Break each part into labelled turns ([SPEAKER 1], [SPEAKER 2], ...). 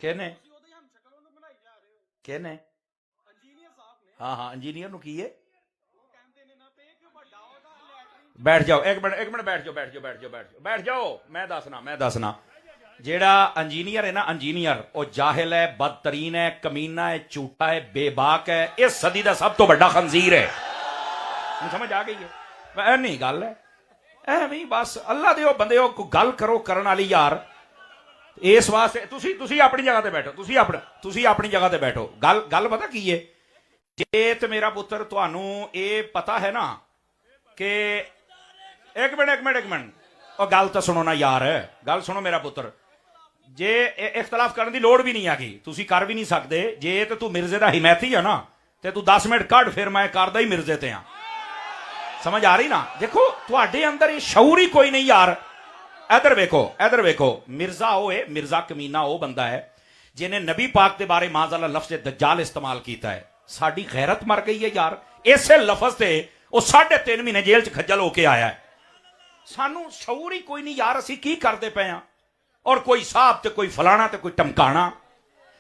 [SPEAKER 1] کہنے کہنے ہاں ہاں انجینئر نو کی ہے بیٹھ جاؤ ایک منٹ بیٹھ جاؤ میں دسنا جیڑا انجینئر ہے نا انجینئر وہ جاہل ہے بدترین ہے کمینہ ہے جھوٹا ہے بے باک ہے اس صدی دا سب تو بڑا خنزیر ہے سمجھ آ گئی ہے نہیں گل ہے ایویں بس اللہ دیو بندے ہو گل کرو کرن والی یار اس واسطے تسی اپنی جگہ تے بیٹھو تسی اپنی جگہ تے بیٹھو گل پتہ کی ہے جے تے میرا پتر تانوں اے پتہ ہے نا کہ ایک منٹ اور گل تو سنو نا یار گل سنو میرا پتر جے اختلاف کرنے دی لوڑ بھی نہیں آگی تسی کر بھی نہیں سکتے جے تو مرزے دا حمایتی ہے نا تے تو 10 منٹ کڈ پھر میں کردا ہی مرزے تے ہاں سمجھ آ رہی نا دیکھو تواڈے اندر یہ شعور ہی کوئی نہیں یار ادھر ویکھو مرزا ہوئے مرزا کمینہ وہ بندہ ہے جنہیں نبی پاک دے بارے معاذاللہ لفظ دجال استعمال کیتا ہے ساڈی غیرت مر گئی ہے یار اسے لفظ تے وہ 3.5 مہینے جیل چ کھجل ہو کے آیا ہے سانو شعور ہی کوئی نہیں یار اسی کی کرتے پے ہاں اور کوئی صاحب تے کوئی فلانا تے کوئی ٹمکانا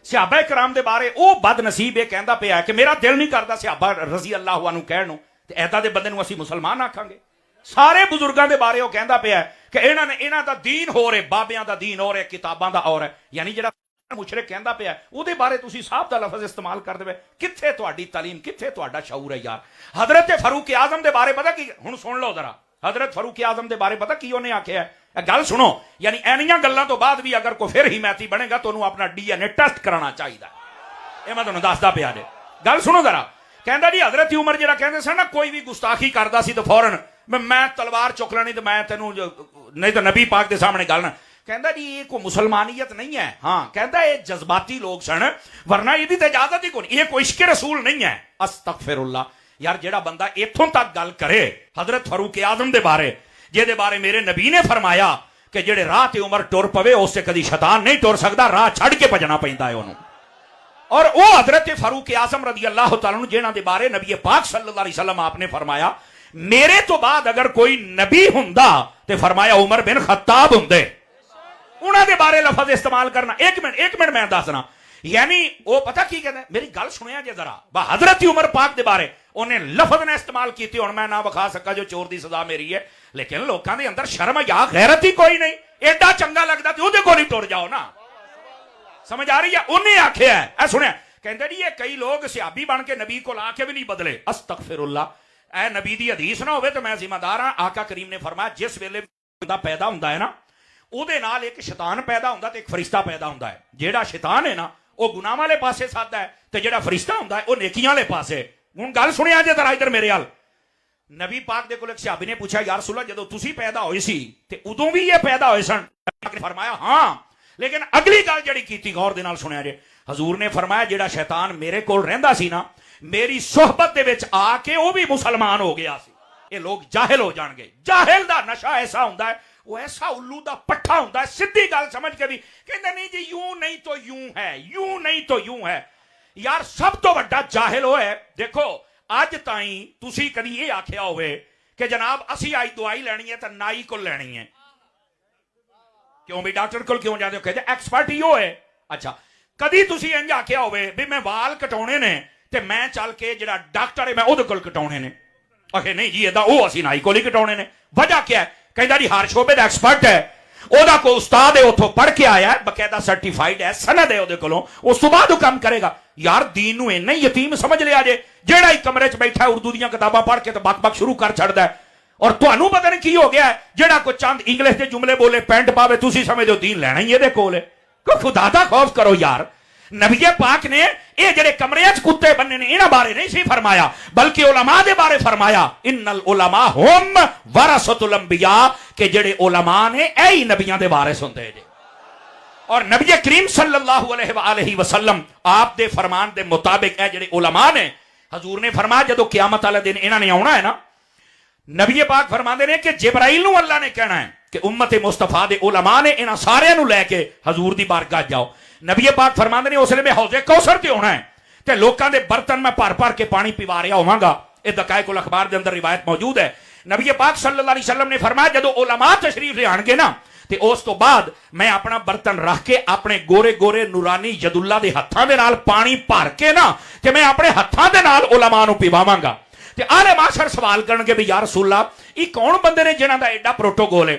[SPEAKER 1] صحابہ کرام دے بارے او بد نصیب یہ کہندا پیا کہ میرا دل نہیں کردا صحابہ رضی اللہ عنہ کہنوں تے ایدا دے بندے نو اسی مسلمان آکھاں گے سارے بزرگاں دے بارے وہ کہندا پیا کہ انہاں دا دین ہو رہے بابیاں دا دین ہو رہے کتاباں دا اور ہے یعنی جڑا مشرک کہندا پیا او دے بارے تسی صاحب دا لفظ استعمال کردے پے کتھے تہاڈی تعلیم کتھے تہاڈا شعور ہے یار حضرت فاروق اعظم دے بارے پتہ کی ہن سن لو ذرا حضرت فاروق اعظم دے بارے پتہ کی انہیں آکھیا ہے گل سنو یعنی اینیاں گلاں تو بعد بھی اگر کوئی پھر حمایتی بنے گا تو انہوں اپنا ڈی این اے ٹیسٹ کرانا چاہیے اے میں تانوں دسدا پیا جے گل سنو ذرا کہندا جی حضرت عمر جڑا کہندے سن نا کوئی بھی گستاخی کردا سی تو فوراً میں تلوار چک لینی تو میں تینوں نہیں تو نبی پاک دے سامنے گل نہ کہندا جی یہ کوئی مسلمانیت نہیں ہے ہاں کہندا یہ جذباتی لوگ سن ورنہ یہ بھی اجازت ہی کوئی یہ کوئی عشق رسول نہیں ہے استغفر اللہ یار جیڑا بندہ ایتھوں تک گل کرے حضرت فاروق اعظم دے بارے جے دے بارے میرے نبی نے فرمایا کہ جڑے راہ تے عمر ٹر پوے اس سے کدی شیطان نہیں ٹر سکدا راہ چھڑ کے بھجنا پیندا ہے انہوں اور وہ حضرت فاروق اعظم رضی اللہ تعالیٰ عنہ جنہاں دے بارے نبی پاک صلی اللہ علیہ وسلم آپ نے فرمایا میرے تو بعد اگر کوئی نبی ہوندا تے فرمایا عمر بن خطاب ہوندے انہاں دے بارے لفظ استعمال کرنا ایک منٹ میں دسنا یعنی وہ پتہ کی کہتے ہیں میری گل سنیا جے ذرا با حضرت عمر پاک دے بارے انہیں لفظ نے استعمال کیتی ہن میں نہ بکھا سکا جو چور دی سزا میری ہے لیکن لوکاں دے اندر شرم یا غیرت ہی کوئی نہیں ایڈا چنگا لگدا تے اودے کول ہی ٹر جاؤ نا سمجھ آ رہی ہے انہیں آکھیا ہے اے سنیا کہندے جی یہ کئی لوگ صحابی بن کے نبی کو لا کے بھی نہیں بدلے استغفر اللہ اے نبی دی حدیث نہ ہوئے تو میں ذمہ دار ہاں آقا کریم نے فرمایا جس ویلے بندہ پیدا ہوندا ہے نا او دے نال ایک شیطان پیدا ہوندا تے ایک فرشتہ پیدا ہوندا ہے جیڑا شیطان ہے نا وہ گناہ والے پاسے سادا ہے تے جیڑا فرشتہ ہوندا ہے وہ نیکیاں والے پاسے ہن گل سنیا جے ذرا ادھر میرے حال نبی پاک دے کول ایک صحابی نے پوچھا یا رسول اللہ جدوں تسی پیدا ہوئے سی تے ادوں بھی یہ پیدا ہوئے سن نے فرمایا ہاں لیکن اگلی گل جڑی کیتی غور دے نال سنیا جے حضور نے فرمایا جیڑا شیطان میرے کول رہندا سی نا میری صحبت دے وچ آ کے وہ بھی مسلمان ہو گیا سی یہ لوگ جاہل ہو جان گے جاہل دا نشہ ایسا ہوندا ہے وہ ایسا الو دا پٹھا ہوندا ہے سیدھی گل سمجھ کے بھی کہندا نہیں جی یوں نہیں تو یوں ہے یوں نہیں تو یوں ہے یار سب تو بڑا جاہل وہ ہے دیکھو اج تائیں تسی کدی یہ آکھیا ہوئے کہ جناب اسی آئی دوائی لینی ہے تے نائی کول لینی ہے کیوں بھی ڈاکٹر کول کیوں جاندے ہو کہتے ایکسپرٹ ہی ہو ہے اچھا کدی تسی انج آکھیا ہوئے بھی میں وال کٹاونے نے تے میں چل کے جڑا ڈاکٹر ہے میں اودے کول کٹاونے نے آکھے نہیں جی ادا او اسی نائی کول ہی کٹاونے نے وجہ کیا ہے کہندا جی ہر شعبے دا ایکسپرٹ ہے اودا کو استاد ہے اتھوں پڑھ کے آیا ہے باقاعدہ سرٹیفائیڈ ہے سند ہے اودے کولوں اس تو بعد وہ کام کرے گا یار دین نو اینا یتیم سمجھ لیا جے جیڑا ہی کمرے چ بیٹھا ہے اردو دیاں کتاباں پڑھ کے تے بک بک شروع کر چھڑدا ہے اور تانوں پتہ نہیں کی ہو گیا ہے جیڑا کو چند انگلش دے جملے بولے پینٹ پاوے تسی سمجھو دین لینا ہی دے کول ہے کو خدا دا خوف کرو یار نبی پاک نے اے جڑے کمرے وچ کتے بننے نے انہاں بارے نہیں سی فرمایا بلکہ علماء دے بارے فرمایا ان العلماء هم ورثۃ الانبیاء کہ جڑے علماء نے اے ہی نبیاں دے وارث ہوندے جے اور نبی کریم صلی اللہ علیہ وآلہ وسلم آپ دے فرمان دے مطابق اے جڑے علماء نے حضور نے فرمایا جدو قیامت والے دن انہاں نے آنا ہے نا نبی پاک فرماندے نے کہ جبرائیل نو اللہ نے کہنا ہے کہ امت مصطفیٰ دے علماء نے انہاں سارے نو لے کے حضور دی بارگاہ جاؤ نبی پاک فرماندے نے اس لیے میں حوض کوثر تے ہونا ہے تے لوکاں دے برتن میں بھر کے پانی پیوا رہا ہوواں گا اے دقائق الاخبار دے اندر روایت موجود ہے نبی پاک صلی اللہ علیہ وسلم نے فرمایا جدو علماء تشریف لے آن گے نا ਤੇ ਉਸ ਤੋਂ ਬਾਅਦ ਮੈਂ ਆਪਣਾ ਬਰਤਨ ਰੱਖ ਕੇ ਆਪਣੇ ਗੋਰੇ ਗੋਰੇ ਨੂਰਾਨੀ ਯਦੁੱਲਾ ਦੇ ਹੱਥਾਂ ਦੇ ਨਾਲ ਪਾਣੀ ਭਰ ਕੇ ਨਾ ਤੇ ਮੈਂ ਆਪਣੇ ਹੱਥਾਂ ਦੇ ਨਾਲ ਉਲਮਾ ਨੂੰ ਪਿਵਾਵਾਂਗਾ। ਤੇ ਆਲੇ ਮਾਸ਼ਰ ਸਵਾਲ ਕਰਨਗੇ ਵੀ ਯਾ ਰਸੂਲullah ਇਹ ਕੌਣ ਬੰਦੇ ਨੇ ਜਿਨ੍ਹਾਂ ਦਾ ਐਡਾ ਪ੍ਰੋਟੋਕੋਲ ਹੈ?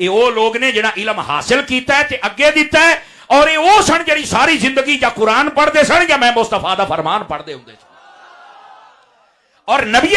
[SPEAKER 1] ਇਹ ਉਹ ਲੋਕ ਨੇ ਜਿਹੜਾ ਇਲਮ ਹਾਸਿਲ ਕੀਤਾ ਹੈ ਤੇ ਅੱਗੇ ਦਿੱਤਾ ਹੈ, ਔਰ ਇਹ ਉਹ ਸਨ ਜਿਹੜੀ ਸਾਰੀ ਜ਼ਿੰਦਗੀ ਜਾਂ ਕੁਰਾਨ ਪੜ੍ਹਦੇ ਸਨ ਜਾਂ ਮੈਂ ਮੁਸਤਫਾ ਦਾ ਫਰਮਾਨ ਪੜ੍ਹਦੇ ਹੁੰਦੇ ਸਨ। ਔਰ ਨਬੀ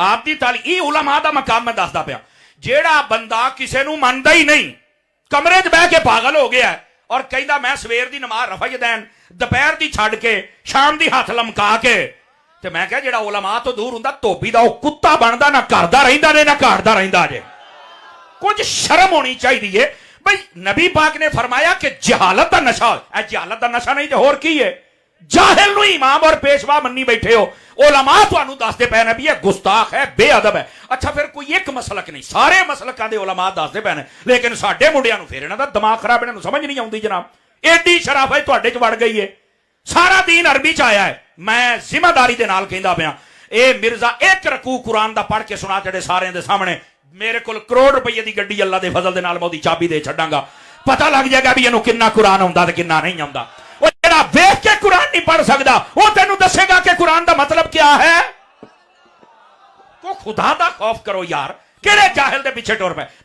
[SPEAKER 1] ਆਪ ਦੀ ਤਾਲੀਮ, ਇਹ ਉਲਮਾ ਦਾ ਮਕਾਮ ਮੈਂ ਦੱਸਦਾ ਪਿਆ। ਜਿਹੜਾ ਬੰਦਾ ਕਿਸੇ ਨੂੰ ਮੰਨਦਾ ਹੀ ਨਹੀਂ, ਕਮਰੇ 'ਚ ਬਹਿ ਕੇ ਪਾਗਲ ਹੋ ਗਿਆ ਔਰ ਕਹਿੰਦਾ ਮੈਂ ਸਵੇਰ ਦੀ ਨਮਾਜ਼ ਰਫਜਦੈਨ ਦੁਪਹਿਰ ਦੀ ਛੱਡ ਕੇ ਸ਼ਾਮ ਦੀ ਹੱਥ ਲਮਕਾ ਕੇ, ਤੇ ਮੈਂ ਕਿਹਾ ਜਿਹੜਾ ਉਲਮਾ ਤੋਂ ਦੂਰ ਹੁੰਦਾ ਧੋਬੀ ਦਾ ਉਹ ਕੁੱਤਾ ਬਣਦਾ, ਨਾ ਕਰਦਾ ਰਹਿੰਦਾ ਨੇ ਨਾ ਘਾੜਦਾ ਰਹਿੰਦਾ ਜੇ। ਕੁਝ ਸ਼ਰਮ ਹੋਣੀ ਚਾਹੀਦੀ ਹੈ ਬਈ। ਨਬੀ ਪਾਕ ਨੇ ਫਰਮਾਇਆ ਕਿ ਜਹਾਲਤ ਦਾ ਨਸ਼ਾ, ਇਹ ਜਹਾਲਤ ਦਾ ਨਸ਼ਾ ਨਹੀਂ ਤੇ ਹੋਰ ਕੀ ਹੈ? ਜਾਹਿਲ ਨੂੰ ਇਮਾਮ ਔਰ ਪੇਸ਼ਵਾ ਮੰਨੀ ਬੈਠੇ ਹੋ। ਉਲਮਾ ਤੁਹਾਨੂੰ ਦੱਸਦੇ ਪਏ ਨੇ ਵੀ ਇਹ ਗੁਸਤਾਖ ਹੈ, ਬੇਅਦਬ ਹੈ। ਅੱਛਾ ਫਿਰ ਕੋਈ ਇੱਕ ਮਸਲਕ ਨਹੀਂ, ਸਾਰੇ ਮਸਲਕਾਂ ਦੇ ਉਲਮਾ ਦੱਸਦੇ ਪਏ ਨੇ, ਲੇਕਿਨ ਸਾਡੇ ਮੁੰਡਿਆਂ ਨੂੰ ਫਿਰ ਇਹਨਾਂ ਦਾ ਦਿਮਾਗ ਖਰਾਬ, ਇਹਨਾਂ ਨੂੰ ਸਮਝ ਨਹੀਂ ਆਉਂਦੀ ਜਨਾਬ। ਐਡੀ ਸ਼ਰਾਫਤ ਤੁਹਾਡੇ 'ਚ ਵੜ ਗਈ ਹੈ। ਸਾਰਾ ਦੀਨ ਅਰਬੀ 'ਚ ਆਇਆ ਹੈ। ਮੈਂ ਜ਼ਿੰਮੇਦਾਰੀ ਦੇ ਨਾਲ ਕਹਿੰਦਾ ਪਿਆ, ਇਹ ਮਿਰਜ਼ਾ ਇੱਕ ਰਕੂ ਕੁਰਾਨ ਦਾ ਪੜ੍ਹ ਕੇ ਸੁਣਾ ਜਿਹੜੇ ਸਾਰਿਆਂ ਦੇ ਸਾਹਮਣੇ, ਮੇਰੇ ਕੋਲ ਕਰੋੜ ਰੁਪਏ ਦੀ ਗੱਡੀ ਅੱਲਾ ਦੇ ਫਜ਼ਲ ਦੇ ਨਾਲ ਮੈਂ ਉਹਦੀ ਚਾਬੀ ਦੇ ਛੱਡਾਂਗਾ। ਪਤਾ ਲੱਗ ਜਾਏਗਾ ਵੀ ਇਹਨੂੰ ਕਿੰਨਾ ਕੁਰਾਨ ਆਉਂਦਾ ਤੇ ਕਿੰਨਾ ਨਹੀਂ ਆਉਂਦਾ। ਉਹ ਜਿਹੜਾ ਵੇਖ ਕੇ ਕੁਰਾਨ ਨਹੀਂ ਪੜ੍ਹ ਸਕਦਾ ਉਹ ਤੈਨੂੰ ਦੱਸੇਗਾ ਕਿ ਕੁਰਾਨ ਦਾ ਮਤਲਬ ਕੀ ਹੈ। ਕੋ ਖੁਦਾ ਦਾ ਖੌਫ ਕਰੋ ਯਾਰ, ਕਿਹੜੇ ਜਾਹਿਲ ਦੇ ਪਿੱਛੇ ਟੁਰ ਪਏ।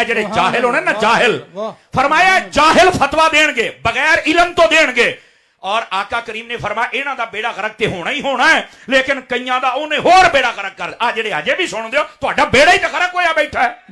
[SPEAKER 1] ਇਹ ਜਿਹੜੇ ਜਾਹਿਲ ਹੋਣੇ ਨਾ ਜਾਹਿਲ, ਫਰਮਾਇਆ ਜਾਹਿਲ ਫਤਵਾ ਦੇਣਗੇ ਬਗੈਰ ਇਲਮ ਤੋਂ ਦੇਣਗੇ। ਔਰ ਆਕਾ ਕਰੀਮ ਨੇ ਫਰਮਾਇਆ ਇਹਨਾਂ ਦਾ ਬੇੜਾ ਗਰਕ ਤੇ ਹੋਣਾ ਹੀ ਹੋਣਾ ਹੈ, ਲੇਕਿਨ ਕਈਆਂ ਦਾ ਉਹਨੇ ਹੋਰ ਬੇੜਾ ਗਰਕ ਕਰ। ਆ ਜਿਹੜੇ ਅਜੇ ਵੀ ਸੁਣਦੇ ਹੋ ਤੁਹਾਡਾ ਬੇੜਾ ਹੀ ਤਾਂ ਗਰਕ ਹੋਇਆ ਬੈਠਾ ਹੈ।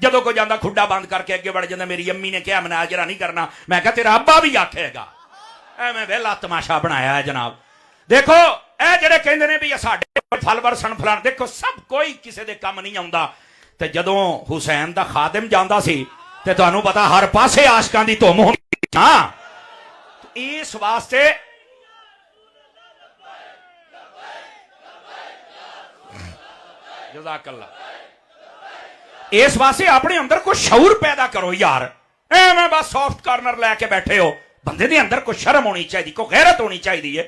[SPEAKER 1] ਜਦੋਂ ਕੋਈ ਜਾਂਦਾ ਖੁੱਡਾ ਬੰਦ ਕਰਕੇ ਅੱਗੇ ਵੜ ਜਾਂਦਾ। ਮੇਰੀ ਅੰਮੀ ਨੇ ਕਿਹਾ ਮਨਾਜਰਾ ਨਹੀਂ ਕਰਨਾ, ਮੈਂ ਕਿਹਾ ਤੇਰਾ ਅੱਬਾ ਵੀ ਆਖੇਗਾ। ਐਵੇਂ ਵੇਲਾ ਤਮਾਸ਼ਾ ਬਣਾਇਆ ਹੈ ਜਨਾਬ। ਦੇਖੋ ਇਹ ਜਿਹੜੇ ਕਹਿੰਦੇ ਨੇ ਵੀ ਸਾਡੇ ਫਲਵਰ ਸਨ ਫਲਾਣ, ਦੇਖੋ ਸਭ ਕੋਈ ਕਿਸੇ ਦੇ ਕੰਮ ਨਹੀਂ ਆਉਂਦਾ। ਤੇ ਜਦੋਂ ਹੁਸੈਨ ਦਾ ਖਾਦਮ ਜਾਂਦਾ ਸੀ ਤੇ ਤੁਹਾਨੂੰ ਪਤਾ ਹਰ ਪਾਸੇ ਆਸ਼ਕਾਂ ਦੀ ਧੁੰਮ ਹੁੰਦੀ ਨਾ, ਇਸ ਵਾਸਤੇ ਜਜ਼ਾਕੱਲਾ, ਇਸ ਵਾਸਤੇ ਆਪਣੇ ਅੰਦਰ ਕੋਈ ਸ਼ਊਰ ਪੈਦਾ ਕਰੋ ਯਾਰ। ਐਵੇਂ ਬਸ ਸੌਫਟ ਕਾਰਨਰ ਲੈ ਕੇ ਬੈਠੇ ਹੋ। ਬੰਦੇ ਦੇ ਅੰਦਰ ਕੋਈ ਸ਼ਰਮ ਹੋਣੀ ਚਾਹੀਦੀ, ਕੋਈ ਗੈਰਤ ਹੋਣੀ ਚਾਹੀਦੀ ਹੈ।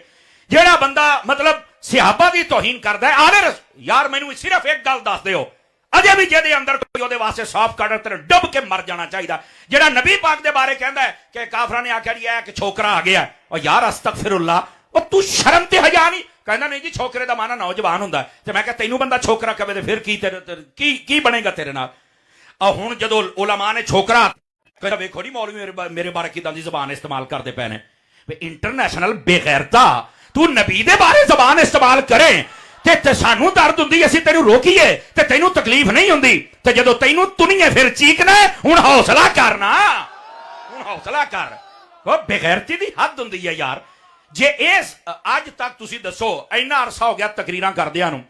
[SPEAKER 1] ਜਿਹੜਾ ਬੰਦਾ ਮਤਲਬ ਸਿਹਾਬਾ ਦੀ ਤੋਹੀਨ ਕਰਦਾ ਹੈ, ਆਲੇ ਯਾਰ ਮੈਨੂੰ ਸਿਰਫ ਇੱਕ ਗੱਲ ਦੱਸ ਦਿਓ, ਅਜੇ ਵੀ ਜਿਹਦੇ ਅੰਦਰ ਕੋਈ ਉਹਦੇ ਵਾਸਤੇ ਸਾਫ਼ ਕਾਰਨਰ ਤੇ ਡੁੱਬ ਕੇ ਮਰ ਜਾਣਾ ਚਾਹੀਦਾ। ਜਿਹੜਾ ਨਬੀ ਪਾਕ ਦੇ ਬਾਰੇ ਕਹਿੰਦਾ ਹੈ ਕਿ ਕਾਫਰਾਂ ਨੇ ਆਖਿਆ ਜੀ ਇਹ ਇੱਕ ਛੋਕਰਾ ਆ ਗਿਆ, ਉਹ ਯਾਰ ਅਸਤਗਫਿਰullah, ਉਹ ਤੂੰ ਸ਼ਰਮ ਤੇ ਹਯਾ ਨਹੀਂ? ਕਹਿੰਦਾ ਨਹੀਂ ਜੀ ਛੋਕਰੇ ਦਾ ਮਾਨਾ ਨੌਜਵਾਨ ਹੁੰਦਾ। ਤੇ ਮੈਂ ਕਿਹਾ ਤੈਨੂੰ ਬੰਦਾ ਛੋਕਰਾ ਕਵੇ ਤੇ ਫਿਰ ਕੀ ਤੇਰੇ ਕੀ ਬਣੇਗਾ ਤੇਰੇ ਨਾਲ? ਆ ਹੁਣ ਜਦੋਂ ਉਲਮਾ ਨੇ ਛੋਕਰਾ ਕਹਿੰਦਾ, ਵੇਖੋ ਨਹੀਂ ਮੌਲਵੀ ਮੇਰੇ ਬਾਰੇ ਕਿਦਾਂ ਦੀ ਜ਼ਬਾਨ ਇਸਤੇਮਾਲ ਕਰਦੇ ਪਏ ਨੇ। ਵੀ ਇੰਟਰਨੈਸ਼ਨਲ ਬੇਗੈਰਤਾ, ਤੂੰ ਨਬੀ ਦੇ ਬਾਰੇ ਜ਼ਬਾਨ ਇਸਤੇਮਾਲ ਕਰੇ ਤੇ ਸਾਨੂੰ ਦਰਦ ਹੁੰਦੀ, ਅਸੀਂ ਤੈਨੂੰ ਰੋਕੀਏ ਤੇ ਤੈਨੂੰ ਤਕਲੀਫ ਨਹੀਂ ਹੁੰਦੀ। ਤੇ ਜਦੋਂ ਤੈਨੂੰ ਤੁਨੀਏ ਫਿਰ ਚੀਕਣਾ। ਹੁਣ ਹੌਸਲਾ ਕਰਨਾ, ਹੁਣ ਹੌਸਲਾ ਕਰ। ਉਹ ਬੇਗੈਰਤੀ ਦੀ ਹੱਦ ਹੁੰਦੀ ਹੈ ਯਾਰ। ਜੇ ਇਸ ਅੱਜ ਤੱਕ ਤੁਸੀਂ ਦੱਸੋ ਇੰਨਾ ਅਰਸਾ ਹੋ ਗਿਆ ਤਕਰੀਰਾਂ ਕਰਦਿਆਂ ਨੂੰ,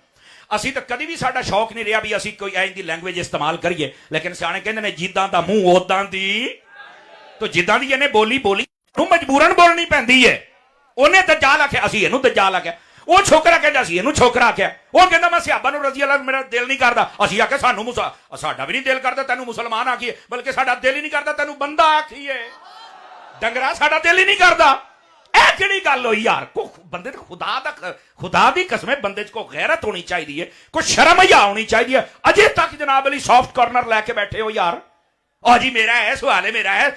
[SPEAKER 1] ਅਸੀਂ ਤਾਂ ਕਦੀ ਵੀ ਸਾਡਾ ਸ਼ੌਕ ਨਹੀਂ ਰਿਹਾ ਵੀ ਅਸੀਂ ਕੋਈ ਐਂ ਦੀ ਲੈਂਗੁਏਜ ਇਸਤੇਮਾਲ ਕਰੀਏ। ਲੇਕਿਨ ਸਿਆਣੇ ਕਹਿੰਦੇ ਨੇ ਜਿੱਦਾਂ ਦਾ ਮੂੰਹ ਉਦਾਂ ਦੀ, ਤਾਂ ਜਿੱਦਾਂ ਦੀ ਇਹਨੇ ਬੋਲੀ ਨੂੰ ਮਜਬੂਰਨ ਬੋਲਣੀ ਪੈਂਦੀ ਹੈ। ਉਹਨੇ ਦਜਾਲ ਆਖਿਆ, ਅਸੀਂ ਇਹਨੂੰ ਦਜਾਲ ਆਖਿਆ। ਉਹ ਛੋਕਰਾ ਕਹਿੰਦਾ ਸੀ ਇਹਨੂੰ ਛੋਕਰਾ ਆਖਿਆ। ਉਹ ਕਹਿੰਦਾ ਮੈਂ ਸਿਹਾਬਾ ਨੂੰ ਰਜ਼ੀ ਅੱਲਾ, ਮੇਰਾ ਦਿਲ ਨਹੀਂ ਕਰਦਾ। ਅਸੀਂ ਆਖਿਆ ਸਾਨੂੰ ਸਾਡਾ ਵੀ ਨਹੀਂ ਦਿਲ ਕਰਦਾ ਤੈਨੂੰ ਮੁਸਲਮਾਨ ਆਖੀਏ, ਬਲਕਿ ਸਾਡਾ ਦਿਲ ਹੀ ਨਹੀਂ ਕਰਦਾ ਤੈਨੂੰ ਬੰਦਾ ਆਖੀਏ। ਡੰਗਰਾ ਸਾਡਾ ਦਿਲ ਹੀ ਨਹੀਂ ਕਰਦਾ। ਇਹ ਕਿਹੜੀ ਗੱਲ ਹੋਈ ਯਾਰ? ਬੰਦੇ ਤੇ ਖੁਦਾ ਦੀ ਕਸਮ ਹੈ ਬੰਦੇ 'ਚ ਕੋਈ ਗੈਰਤ ਹੋਣੀ ਚਾਹੀਦੀ ਹੈ, ਕੋਈ ਸ਼ਰਮ ਹਿਆ ਹੋਣੀ ਚਾਹੀਦੀ ਹੈ। ਅਜੇ ਤੱਕ ਜਨਾਬ ਅਲੀ ਸੌਫਟ ਕਾਰਨਰ ਲੈ ਕੇ ਬੈਠੇ ਹੋ ਯਾਰ। ਆ ਜੀ ਮੇਰਾ ਹੈ ਸਵਾਲ ਹੈ, ਮੇਰਾ ਹੈ।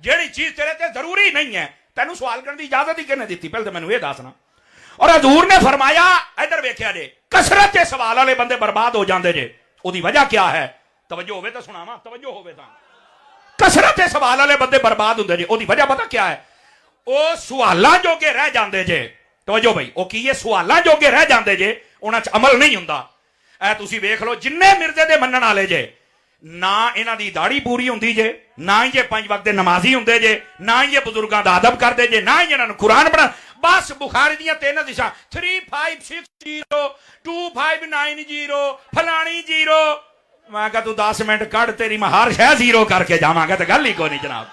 [SPEAKER 1] ਜਿਹੜੀ ਚੀਜ਼ ਤੇਰੇ ਤੇ ਜ਼ਰੂਰੀ ਨਹੀਂ ਹੈ ਤੈਨੂੰ ਸਵਾਲ ਕਰਨ ਦੀ ਇਜਾਜ਼ਤ ਹੀ ਕਿਹਨੇ ਦਿੱਤੀ? ਪਹਿਲਾਂ ਤਾਂ ਮੈਨੂੰ ਇਹ ਦੱਸਣਾ। ਔਰ ਹਜ਼ੂਰ ਨੇ ਫਰਮਾਇਆ, ਇਧਰ ਵੇਖਿਆ ਜੇ, ਕਸਰਤ ਦੇ ਸਵਾਲ ਵਾਲੇ ਬੰਦੇ ਬਰਬਾਦ ਹੋ ਜਾਂਦੇ ਜੇ। ਉਹਦੀ ਵਜ੍ਹਾ ਕਿਆ ਹੈ? ਤਵੱਜੋ ਹੋਵੇ ਤਾਂ ਸੁਣਾਵਾਂ, ਤਵੱਜੋ ਹੋਵੇ ਤਾਂ। ਕਸਰਤ ਦੇ ਸਵਾਲ ਵਾਲੇ ਬੰਦੇ ਬਰਬਾਦ ਹੁੰਦੇ ਜੇ। ਉਹਦੀ ਵਜ੍ਹਾ ਪਤਾ ਕਿਆ ਹੈ? ਉਹ ਸਵਾਲਾਂ ਜੋਗੇ ਰਹਿ ਜਾਂਦੇ ਜੇ। ਤਵੱਜੋ ਬਈ, ਉਹ ਕੀ ਹੈ? ਸਵਾਲਾਂ ਜੋਗੇ ਰਹਿ ਜਾਂਦੇ ਜੇ, ਉਹਨਾਂ 'ਚ ਅਮਲ ਨਹੀਂ ਹੁੰਦਾ। ਇਹ ਤੁਸੀਂ ਵੇਖ ਲਓ, ਜਿੰਨੇ ਮਿਰਜ਼ੇ ਦੇ ਮੰਨਣ ਵਾਲੇ ਜੇ, ਨਾ ਇਹਨਾਂ ਦੀ ਦਾੜੀ ਪੂਰੀ ਹੁੰਦੀ ਜੇ, ਨਾ ਹੀ ਇਹ 5 ਵਕਤ ਦੇ ਨਮਾਜ਼ੀ ਹੁੰਦੇ ਜੇ, ਨਾ ਹੀ ਇਹ ਬਜ਼ੁਰਗਾਂ ਦਾ ਅਦਬ ਕਰਦੇ ਜੇ, ਨਾ ਹੀ ਇਹਨਾਂ ਨੂੰ ਕੁਰਾਨ ਪੜ੍ਹਨ। ਬਸ ਬੁਖਾਰੀ ਦੀਆਂ 3 ਹਦੀਸਾਂ 3560 2590 ਫਲਾਣੀ 0। ਮੈਂ ਕਿਹਾ ਤੂੰ 10 ਮਿੰਟ ਕੱਢ, ਤੇਰੀ ਮੈਂ ਹਰ ਸ਼ੈ 0 ਕਰਕੇ ਜਾਵਾਂਗਾ ਤੇ ਗੱਲ ਹੀ ਕੋਈ ਨਹੀਂ ਜਨਾਬ।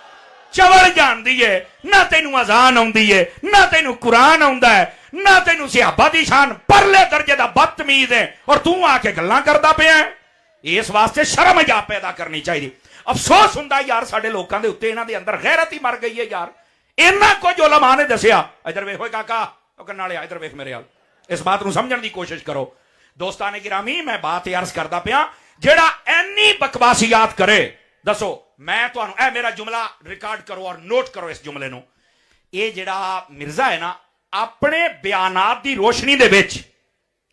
[SPEAKER 1] ਚਵਲ ਜਾਣਦੀ ਏ, ਨਾ ਤੈਨੂੰ ਅਜ਼ਾਨ ਆਉਂਦੀ ਏ, ਨਾ ਤੈਨੂੰ ਕੁਰਾਨ ਆਉਂਦਾ ਹੈ, ਨਾ ਤੈਨੂੰ ਸਿਹਾਬਾ ਦੀ ਸ਼ਾਨ, ਪਰਲੇ ਦਰਜੇ ਦਾ ਬਦਤਮੀਜ਼ ਹੈ, ਔਰ ਤੂੰ ਆ ਕੇ ਗੱਲਾਂ ਕਰਦਾ ਪਿਆ। ਇਸ ਵਾਸਤੇ ਸ਼ਰਮ ਜਾ ਪੈਦਾ ਕਰਨੀ ਚਾਹੀਦੀ। ਅਫਸੋਸ ਹੁੰਦਾ ਯਾਰ ਸਾਡੇ ਲੋਕਾਂ ਦੇ ਉੱਤੇ, ਇਹਨਾਂ ਦੇ ਅੰਦਰ ਗੈਰਤ ਹੀ ਮਰ ਗਈ ਹੈ ਯਾਰ। ਇੰਨਾ ਕੁਝ ਉਲਮਾ ਨੇ ਦੱਸਿਆ। ਇਧਰ ਵੇਖ ਓਏ ਕਾਕਾ, ਉਹ ਕੰਨ ਵਾਲਿਆ, ਇਧਰ ਵੇਖ ਮੇਰੇ ਹਾਲ। ਇਸ ਬਾਤ ਨੂੰ ਸਮਝਣ ਦੀ ਕੋਸ਼ਿਸ਼ ਕਰੋ। ਦੋਸਤਾਨੇ ਗਿਰਾਮੀ, ਮੈਂ ਬਾਤ ਅਰਜ਼ ਕਰਦਾ ਪਿਆ, ਜਿਹੜਾ ਐਨੀ ਬਕਵਾਸੀਆਤ ਕਰੇ, ਦੱਸੋ ਮੈਂ ਤੁਹਾਨੂੰ, ਇਹ ਮੇਰਾ ਜੁਮਲਾ ਰਿਕਾਰਡ ਕਰੋ ਔਰ ਨੋਟ ਕਰੋ ਇਸ ਜੁਮਲੇ ਨੂੰ। ਇਹ ਜਿਹੜਾ ਮਿਰਜ਼ਾ ਹੈ ਨਾ, ਆਪਣੇ ਬਿਆਨਾਤ ਦੀ ਰੋਸ਼ਨੀ ਦੇ ਵਿੱਚ,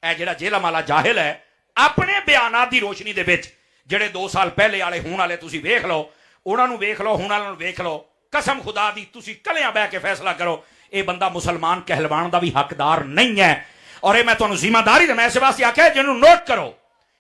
[SPEAKER 1] ਇਹ ਜਿਹੜਾ ਜੇਲਮ ਵਾਲਾ ਜਾਹਿਲ ਹੈ, ਆਪਣੇ ਬਿਆਨਾਤ ਦੀ ਰੋਸ਼ਨੀ ਦੇ ਵਿੱਚ ਜਿਹੜੇ 2 ਸਾਲ ਪਹਿਲੇ ਵਾਲੇ ਹੁਣ ਵਾਲੇ ਤੁਸੀਂ ਵੇਖ ਲਓ, ਉਹਨਾਂ ਨੂੰ ਵੇਖ ਲਓ, ਹੁਣ ਵਾਲਿਆਂ ਨੂੰ ਵੇਖ ਲਓ, ਕਸਮ ਖੁਦਾ ਦੀ ਤੁਸੀਂ ਕੱਲਿਆਂ ਬਹਿ ਕੇ ਫੈਸਲਾ ਕਰੋ, ਇਹ ਬੰਦਾ ਮੁਸਲਮਾਨ ਕਹਿਲਵਾਣ ਦਾ ਵੀ ਹੱਕਦਾਰ ਨਹੀਂ ਹੈ। ਔਰ ਇਹ ਮੈਂ ਤੁਹਾਨੂੰ ਜ਼ਿੰਮੇਦਾਰੀ ਦੇ, ਮੈਂ ਇਸ ਵਾਸਤੇ ਆਖਿਆ ਜਿਹਨੂੰ ਨੋਟ ਕਰੋ,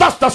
[SPEAKER 1] 10-10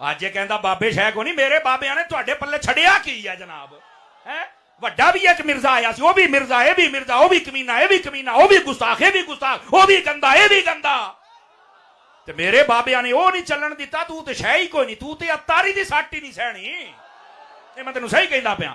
[SPEAKER 1] ਅੱਜ ਇਹ ਕਹਿੰਦਾ ਬਾਬੇ ਸ਼ਾਹ ਕੋ ਨਹੀਂ, ਮੇਰੇ ਬਾਬਿਆਂ ਨੇ ਤੁਹਾਡੇ ਪੱਲੇ ਛੜਿਆ ਕੀ ਹੈ ਜਨਾਬ? ਹੈ ਵੱਡਾ ਵੀ ਇੱਕ ਮਿਰਜ਼ਾ ਆਇਆ ਸੀ, ਉਹ ਵੀ ਮਿਰਜ਼ਾ, ਇਹ ਵੀ ਮਿਰਜ਼ਾ, ਉਹ ਵੀ ਕਮੀਨਾ, ਇਹ ਵੀ ਕਮੀਨਾ, ਉਹ ਵੀ ਗੁਸਤਾਖ, ਇਹ ਵੀ ਗੁਸਤਾਖ, ਉਹ ਵੀ ਗੰਦਾ, ਇਹ ਵੀ ਗੰਦਾ। ਤੇ ਮੇਰੇ ਬਾਬਿਆਂ ਨੇ ਉਹ ਨਹੀਂ ਚੱਲਣ ਦਿੱਤਾ, ਤੂੰ ਤੇ ਸ਼ੈ ਹੀ ਕੋਈ ਨਹੀਂ, ਤੂੰ ਤੇ ਅਤਾਰੀ ਦੀ ਸੱਟ ਹੀ ਨਹੀਂ ਸਹਿਣੀ। ਇਹ ਮੈਂ ਤੈਨੂੰ ਸਹੀ ਕਹਿੰਦਾ ਪਿਆ।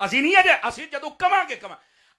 [SPEAKER 1] ਅਸੀਂ ਨਹੀਂ ਅਜੇ, ਅਸੀਂ ਜਦੋਂ ਕਵਾਂਗੇ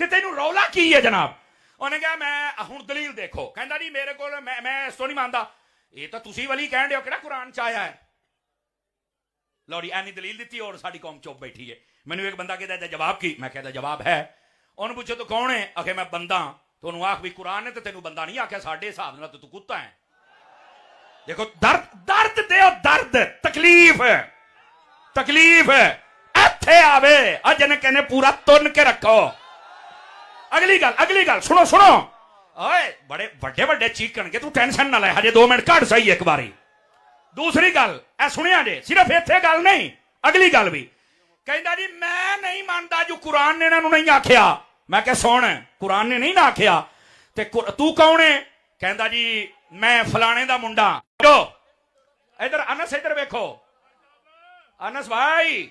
[SPEAKER 1] ਤੇ ਤੈਨੂੰ ਰੌਲਾ ਕੀ ਹੈ ਜਨਾਬ? ਉਹਨੇ ਕਿਹਾ ਮੈਂ ਹੁਣ ਦਲੀਲ ਦੇਖੋ। ਕਹਿੰਦਾ ਜੀ ਮੇਰੇ ਕੋਲ ਮੈਂ ਇਸ ਤੋਂ ਨਹੀਂ ਮੰਨਦਾ। ਇਹ ਤਾਂ ਤੁਸੀਂ ਵਲੀ ਕਹਿਣ ਦਿਓ, ਕਿਹੜਾ ਕੁਰਾਨ ਚ ਆਇਆ ਹੈ? ਲਓ ਜੀ ਐਨੀ ਦਲੀਲ ਦਿੱਤੀ ਔਰ ਸਾਡੀ ਕੌਮ ਚੁੱਪ ਬੈਠੀ ਹੈ। ਮੈਨੂੰ ਇੱਕ ਬੰਦਾ ਕਹਿੰਦਾ ਇਹਦਾ ਜਵਾਬ ਕੀ? ਮੈਂ ਕਹਿੰਦਾ ਜਵਾਬ ਹੈ। ਉਹਨੂੰ ਪੁੱਛੋ ਤੂੰ ਕੌਣ ਹੈ? ਆਖੇ ਮੈਂ ਬੰਦਾ। ਤੁਹਾਨੂੰ ਆਖ ਵੀ ਕੁਰਾਨ ਨੇ ਤੇ ਤੈਨੂੰ ਬੰਦਾ ਨਹੀਂ ਆਖਿਆ, ਸਾਡੇ ਹਿਸਾਬ ਨਾਲ ਤੂੰ ਕੁੱਤਾ ਹੈ। ਦੇਖੋ ਦਰਦ ਦਿਓ, ਦਰਦ ਤਕਲੀਫ ਇੱਥੇ ਆਵੇ ਅੱਜ ਨੇ ਕਹਿੰਦੇ ਪੂਰਾ ਤੁੰਨ ਕੇ ਰੱਖੋ। ਅਗਲੀ ਗੱਲ ਸੁਣੋ ਓਏ ਬੜੇ ਵੱਡੇ ਚੀਕਣਗੇ, ਤੂੰ ਟੈਨਸ਼ਨ ਨਾ ਲੈ, ਹਜੇ 2 ਮਿੰਟ ਕੱਢ ਸਹੀ ਇੱਕ ਵਾਰੀ। ਦੂਸਰੀ ਗੱਲ ਇਹ ਸੁਣਿਆ ਜੇ, ਸਿਰਫ ਇੱਥੇ ਗੱਲ ਨਹੀਂ ਅਗਲੀ ਗੱਲ ਵੀ। ਕਹਿੰਦਾ ਜੀ ਮੈਂ ਨਹੀਂ ਮੰਨਦਾ ਜੋ ਕੁਰਾਨ ਨੇ ਇਹਨਾਂ ਨੂੰ ਨਹੀਂ ਆਖਿਆ। ਮੈਂ ਕਿਹਾ ਸੁਣ, ਕੁਰਾਨ ਨੇ ਨਹੀਂ ਨਾ ਆਖਿਆ ਤੇ ਤੂੰ ਕੌਣ ਹੈ? ਕਹਿੰਦਾ ਜੀ ਮੈਂ ਫਲਾਣੇ ਦਾ ਮੁੰਡਾ। ਇਧਰ ਅਨਸ, ਇਧਰ ਵੇਖੋ ਅਨਸ ਭਾਈ,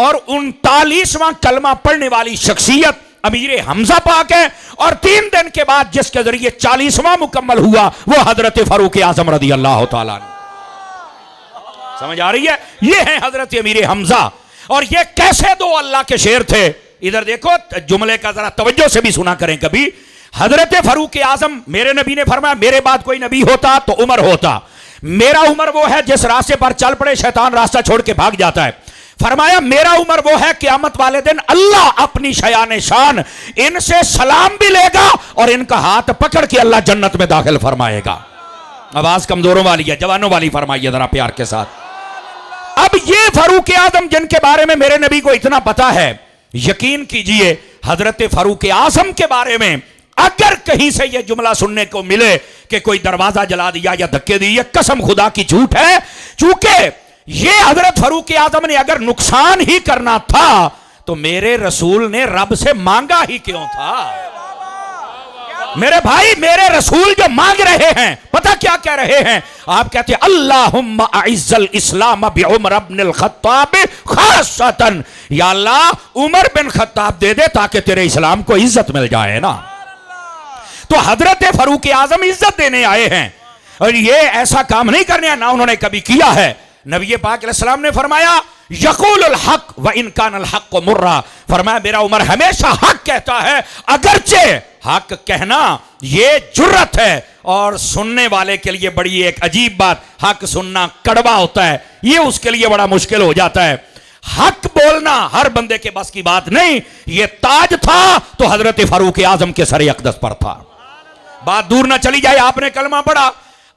[SPEAKER 2] اور 39واں کلمہ پڑھنے والی شخصیت امیر حمزہ پاک ہے، اور 3 دن کے بعد جس کے ذریعے 40واں مکمل ہوا وہ حضرت فاروق اعظم رضی اللہ تعالیٰ عنہ. سمجھ آ رہی ہے؟ یہ ہیں حضرت امیر حمزہ. اور یہ کیسے دو اللہ کے شیر تھے؟ ادھر دیکھو جملے کا ذرا توجہ سے بھی سنا کریں کبھی. حضرت فاروق اعظم، میرے نبی نے فرمایا میرے بعد کوئی نبی ہوتا تو عمر ہوتا. میرا عمر وہ ہے جس راستے پر چل پڑے شیطان راستہ چھوڑ کے بھاگ جاتا ہے. فرمایا میرا عمر وہ ہے قیامت والے دن اللہ اپنی شیان شان ان سے سلام بھی لے گا اور ان کا ہاتھ پکڑ کے اللہ جنت میں داخل فرمائے گا. آواز کمزوروں والی ہے، جوانوں والی فرمائیے ذرا پیار کے ساتھ. اب یہ فاروق اعظم جن کے بارے میں میرے نبی کو اتنا پتا ہے، یقین کیجئے حضرت فاروق اعظم کے بارے میں اگر کہیں سے یہ جملہ سننے کو ملے کہ کوئی دروازہ جلا دیا یا دھکے دی، یہ قسم خدا کی جھوٹ ہے. چونکہ یہ حضرت فاروق اعظم نے اگر نقصان ہی کرنا تھا تو میرے رسول نے رب سے مانگا ہی کیوں تھا؟ میرے بھائی، میرے رسول جو مانگ رہے ہیں پتہ کیا کہہ رہے ہیں؟ آپ کہتے ہیں اللہم اعز الاسلام بعمر بن الخطاب خاصتاً، یا اللہ عمر بن خطاب دے دے تاکہ تیرے اسلام کو عزت مل جائے نا. تو حضرت فاروق اعظم عزت دینے آئے ہیں، اور یہ ایسا کام نہیں کرنے نہ انہوں نے کبھی کیا ہے. نبی پاک علیہ السلام نے فرمایا یقول الحق وان کان الحق مرا، فرمایا میرا عمر ہمیشہ حق کہتا ہے اگرچہ حق کہنا یہ جرت ہے، اور سننے والے کے لیے بڑی ایک عجیب بات، حق سننا کڑوا ہوتا ہے، یہ اس کے لیے بڑا مشکل ہو جاتا ہے. حق بولنا ہر بندے کے بس کی بات نہیں. یہ تاج تھا تو حضرت فاروق اعظم کے سر اقدس پر تھا. بات دور نہ چلی جائے، آپ نے کلمہ پڑھا،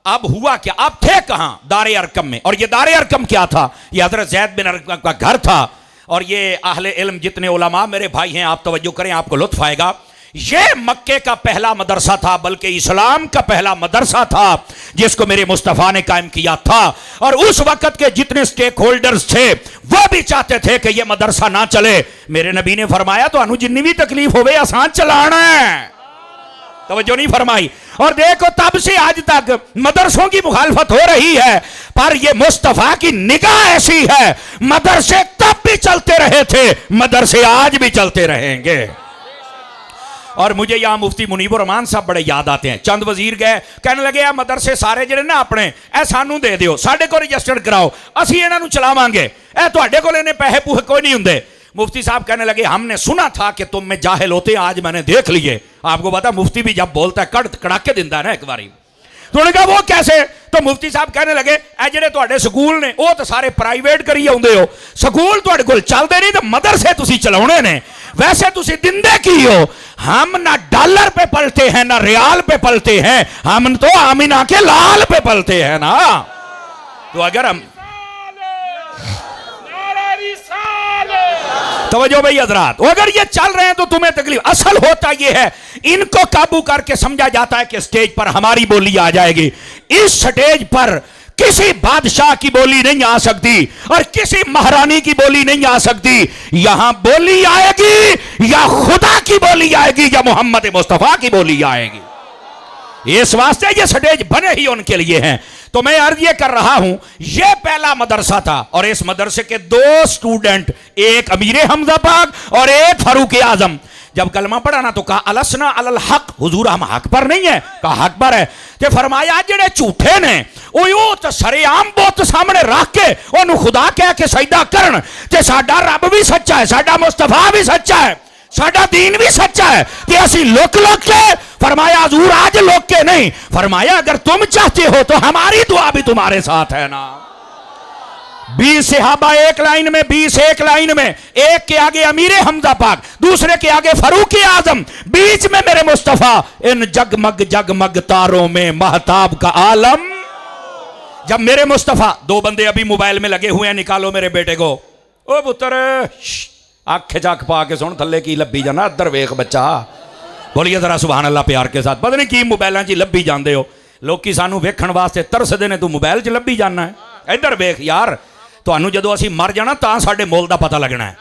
[SPEAKER 2] اب ہوا کیا؟ آپ تھے کہاں؟ دار ارقم میں. اور یہ دار ارقم کیا تھا؟ یہ حضرت زید بن ارقم کا گھر تھا. اور یہ اہل علم جتنے علماء میرے بھائی ہیں آپ توجہ کریں، آپ کو لطف آئے گا. یہ مکے کا پہلا مدرسہ تھا، بلکہ اسلام کا پہلا مدرسہ تھا جس کو میرے مصطفیٰ نے قائم کیا تھا. اور اس وقت کے جتنے سٹیک ہولڈرز تھے وہ بھی چاہتے تھے کہ یہ مدرسہ نہ چلے. میرے نبی نے فرمایا تو انو جنی بھی تکلیف ہوئے آسان چلانا ہے. توجہ نہیں فرمائی. اور دیکھو تب سے آج تک مدرسوں کی مخالفت ہو رہی ہے، پر یہ مصطفیٰ کی نگاہ ایسی ہے، مدرسے تب بھی چلتے رہے تھے، مدرسے آج بھی چلتے رہیں گے. اور مجھے یہاں مفتی منیب الرحمان صاحب بڑے یاد آتے ہیں. چند وزیر گئے، کہنے لگے مدرسے سارے جڑے نا اپنے اے سانو دے دیو، ساڈے کو رجسٹر کراؤ، اسی انہاں نوں چلاواں گے، اے تواڈے کول انہیں پیسے پوہے کوئی نہیں ہوندے. مفتی صاحب کہنے لگے ہم نے سنا تھا کہ تم میں جاہل ہوتے ہیں، آج میں نے دیکھ لیے. آپ کو پتا مفتی بھی جب بولتا ہے کڑاکے دیندا ہے نا ایک باری. تو انہوں نے کہا وہ کیسے؟ تو مفتی صاحب کہنے لگے اے جڑے تواڈے سکول نے وہ تو سارے پرائیویٹ کری ہوندے ہو، سکول تواڈے کول چلدے نہیں، تو مدرسے تسی چلاونے نے، ویسے تسی دیندے کی ہو؟ ہم نہ ڈالر پہ پلتے ہیں نہ ریال پہ پلتے ہیں، ہم تو آمینہ کے لال پہ پلتے ہیں نا. تو اگر ہم توجہ بھائی حضرات، اگر یہ چل رہے ہیں تو تمہیں تکلیف. اصل ہوتا یہ ہے ان کو قابو کر کے سمجھا جاتا ہے کہ سٹیج پر ہماری بولی آ جائے گی. اس سٹیج پر کسی بادشاہ کی بولی نہیں آ سکتی اور کسی مہارانی کی بولی نہیں آ سکتی. یہاں بولی آئے گی یا خدا کی بولی آئے گی یا محمد مصطفیٰ کی بولی آئے گی. اس واسطے یہ سٹیج بنے ہی ان کے لیے ہیں. تو میں عرض یہ کر رہا ہوں یہ پہلا مدرسہ تھا، اور اس مدرسے کے 2 سٹوڈنٹ، ایک امیر حمزہ پاک اور ایک فاروق اعظم. جب کلمہ پڑھا نا تو کہا السنا علی الحق، حضور ہم حق پر نہیں ہیں. کہا حق پر ہے. کہ فرمایا جڑے جھوٹے نے وہ تو سرے عام بت سامنے رکھ کے انہوں خدا کہہ کے سجدہ کرن تے ساڈا رب بھی سچا ہے، ساڈا مصطفیٰ بھی سچا ہے، ساڈا دین بھی سچا ہے، کہ اسی لک کے. فرمایا حضور آج لوگ کے نہیں، فرمایا اگر تم چاہتے ہو تو ہماری دعا بھی تمہارے ساتھ ہے نا. 20 صحابہ ایک لائن میں، 20 ایک لائن میں، ایک کے آگے امیر حمزہ پاک، دوسرے کے آگے فاروق اعظم، بیچ میں میرے مصطفیٰ. ان جگمگ جگمگ تاروں میں مہتاب کا عالم. جب میرے مصطفیٰ، 2 بندے ابھی موبائل میں لگے ہوئے ہیں، نکالو میرے بیٹے کو. او پتر آنکھ چاک پا کے سن تھلے کی لبی جانا، ادھر ویکھ بچہ. بولیے ذرا سبحان اللہ پیار کے ساتھ. پتہ نہیں کی موبائلاں چ لبی جاندے ہو، لوکی سانو ویکھن واسطے ترسدے نے، تو موبائل چ لبی جانا ہے. ادھر ویکھ یار، تانوں جدو اسی مر جانا تاں ساڈے مول دا پتہ لگنا ہے.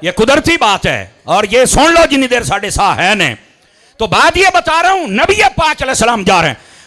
[SPEAKER 2] یہ قدرتی بات ہے، اور یہ سن لو جنی دیر ساڈے ساہ ہے نے. تو بات یہ بتا رہا ہوں، نبی پاک علیہ السلام جا رہے ہیں.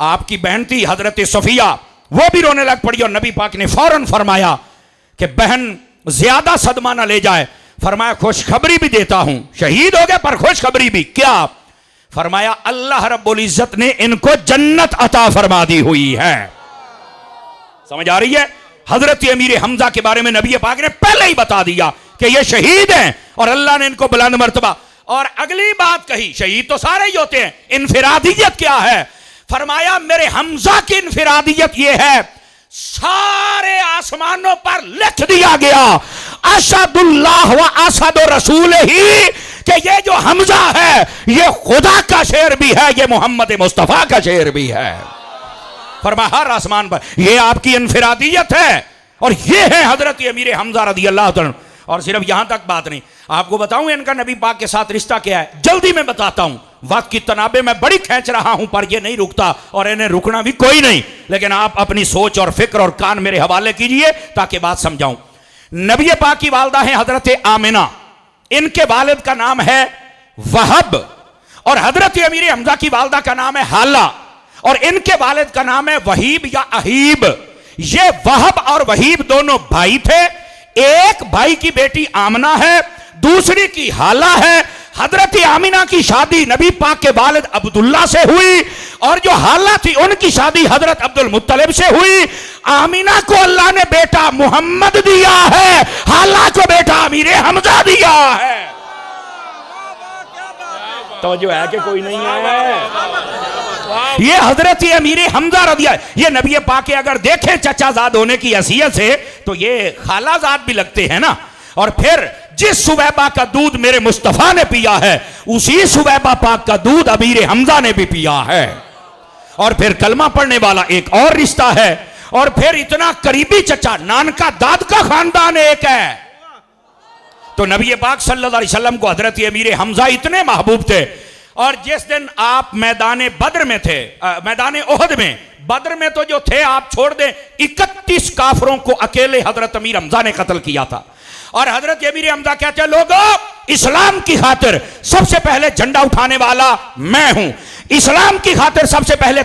[SPEAKER 2] آپ کی بہن تھی حضرت صفیہ، وہ بھی رونے لگ پڑی اور نبی پاک نے فوراً فرمایا کہ بہن زیادہ صدمہ نہ لے جائے. فرمایا خوشخبری بھی دیتا ہوں، شہید ہو گئے پر خوشخبری بھی. کیا؟ فرمایا اللہ رب العزت نے ان کو جنت عطا فرما دی ہوئی ہے. سمجھ آ رہی ہے؟ حضرت امیر حمزہ کے بارے میں نبی پاک نے پہلے ہی بتا دیا کہ یہ شہید ہیں اور اللہ نے ان کو بلند مرتبہ. اور اگلی بات کہی، شہید تو سارے ہی ہوتے ہیں، انفرادیت کیا ہے؟ فرمایا میرے حمزہ کی انفرادیت یہ ہے، سارے آسمانوں پر لکھ دیا گیا اسد اللہ و اسد رسول ہی، کہ یہ جو حمزہ ہے یہ خدا کا شعر بھی ہے، یہ محمد مصطفیٰ کا شعر بھی ہے. فرمایا ہر آسمان پر یہ آپ کی انفرادیت ہے، اور یہ ہے حضرت امیر حمزہ رضی اللہ عنہ. اور صرف یہاں تک بات نہیں، آپ کو بتاؤں ان کا نبی پاک کے ساتھ رشتہ کیا ہے؟ جلدی میں بتاتا ہوں، وقت کی تنابیں میں بڑی کھینچ رہا ہوں پر یہ نہیں رکتا اور انہیں رکنا بھی کوئی نہیں، لیکن آپ اپنی سوچ اور فکر اور کان میرے حوالے کیجئے تاکہ بات سمجھاؤں. نبی پاک کی والدہ ہیں حضرت آمنہ، ان کے والد کا نام ہے وہب، اور حضرت امیر حمزہ کی والدہ کا نام ہے حالہ، اور ان کے والد کا نام ہے وہیب یا اہیب. یہ وہب اور وہیب دونوں بھائی تھے. ایک بھائی کی بیٹی آمنہ ہے، دوسری کی حالہ ہے. حضرت آمنہ کی شادی نبی پاک کے والد عبداللہ سے ہوئی، اور جو حالہ تھی ان کی شادی حضرت عبد المطلب سے ہوئی. آمنہ کو اللہ نے بیٹا محمد دیا ہے، حالہ کو بیٹا امیر حمزہ دیا ہے. توجہ ہے کہ کوئی نہیں ہے؟ یہ حضرت امیر حمزہ رضی اللہ، یہ نبی پاک کے اگر دیکھیں چچا زاد ہونے کی حیثیت سے تو یہ خالہ زاد بھی لگتے ہیں نا. اور پھر جس سویبہ کا دودھ میرے مصطفیٰ نے پیا ہے اسی سویبہ پاک کا دودھ امیر حمزہ نے بھی پیا ہے. اور پھر کلمہ پڑھنے والا ایک اور رشتہ ہے، اور پھر اتنا قریبی چچا نانکا داد کا خاندان ایک ہے. تو نبی پاک صلی اللہ علیہ وسلم کو حضرت امیر حمزہ اتنے محبوب تھے. اور جس دن آپ میدان بدر میں تھے، میدان احد میں، بدر میں تو جو تھے آپ چھوڑ دیں، 31 کافروں کو اکیلے حضرت امیر حمزہ نے قتل کیا تھا. اور حضرت امیر حمزہ کہتے ہیں لوگوں اسلام کی خاطر سب سے پہلے جھنڈا اٹھانے والا میں ہوں، اسلام کی خاطر سب سے پہلے